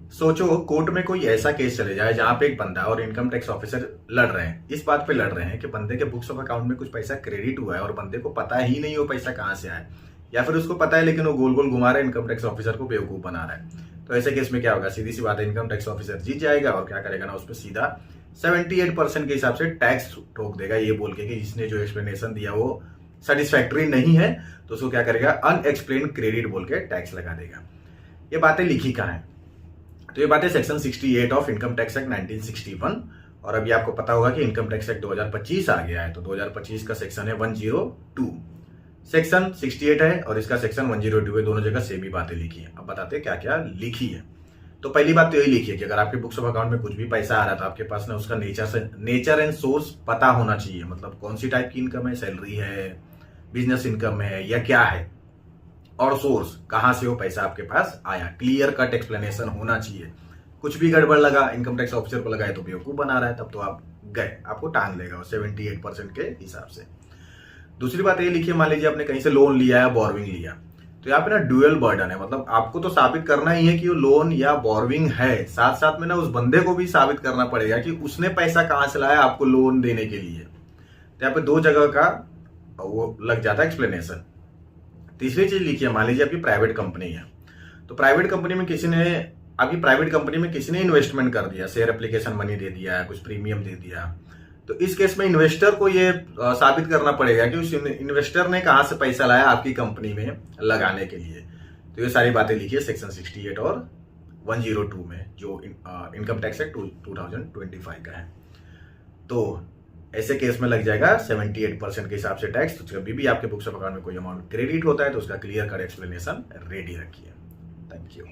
सोचो कोर्ट में कोई ऐसा केस चले जाए जहां पे एक बंदा और इनकम टैक्स ऑफिसर लड़ रहे हैं, इस बात पे लड़ रहे हैं कि बंदे के बुक्स ऑफ अकाउंट में कुछ पैसा क्रेडिट हुआ है और बंदे को पता ही नहीं वो पैसा कहां से आया, या फिर उसको पता है लेकिन वो गोल गोल घुमा रहा है, इनकम टैक्स ऑफिसर को बेवकूफ बना रहा है। तो ऐसे केस में क्या होगा, सीधी सी बात है, इनकम टैक्स ऑफिसर जीत जाएगा और क्या करेगा ना, उस पर सीधा 78% के हिसाब से टैक्स ठोक देगा, ये बोल के कि इसने जो एक्सप्लेनेशन दिया वो सेटिस्फैक्ट्री नहीं है, तो उसको क्या करेगा, अनएक्सप्लेन क्रेडिट बोल के टैक्स लगा देगा। ये बातें लिखी कहाँ है, तो ये बातें section 68 of income tax act 1961, और अभी आपको पता होगा कि इनकम टैक्स एक्ट 2025 आ गया है, तो 2025 का सेक्शन है 102, सेक्शन 68 है और इसका सेक्शन 102 है, दोनों जगह सेम ही बातें लिखी है। अब बताते हैं क्या क्या लिखी है। तो पहली बात तो यही लिखी है कि अगर आपके बुक्स ऑफ अकाउंट में कुछ भी पैसा आ रहा था, आपके पास ना उसका नेचर एंड सोर्स पता होना चाहिए, मतलब कौन सी टाइप की इनकम है, सैलरी है, बिजनेस इनकम है या क्या है, और सोर्स कहां से वो पैसा आपके पास आया, क्लियर कट एक्सप्लेनेशन होना चाहिए। कुछ भी गड़बड़ लगा, इनकम टैक्स ऑफिसर को लगा है तो बेवकूफ बना रहा है, तब तो आप गए, आपको टांग लेगा 78% के हिसाब से। दूसरी बात ये लिखिए, मान लीजिए आपने कहीं से लोन लिया है, बोरविंग लिया, तो यहाँ पे ना ड्यूअल बर्डन है, मतलब आपको तो साबित करना ही है कि वो लोन या बोरविंग है, साथ साथ में ना उस बंदे को भी साबित करना पड़ेगा कि उसने पैसा कहां से लाया आपको लोन देने के लिए। तो यहाँ पे दो जगह का वो लग जाता है एक्सप्लेनेशन। तीसरी चीज लिखिए, मान लीजिए आपकी प्राइवेट कंपनी है, तो प्राइवेट कंपनी में किसी ने इन्वेस्टमेंट कर दिया, शेयर एप्लीकेशन मनी दे दिया, कुछ प्रीमियम दे दिया, तो इस केस में इन्वेस्टर को ये साबित करना पड़ेगा कि उस इन्वेस्टर ने कहां से पैसा लाया आपकी कंपनी में लगाने के लिए। तो ये सारी बातें लिखिए सेक्शन 68 और 102 में, जो इनकम टैक्स एक्ट 2025 का है। तो ऐसे केस में लग जाएगा 78% के हिसाब से टैक्स। तो कभी भी आपके बुक्स ऑफ अकाउंट में कोई अमाउंट क्रेडिट होता है तो उसका क्लियर कट एक्सप्लेनेशन रेडी रखिए। Thank you.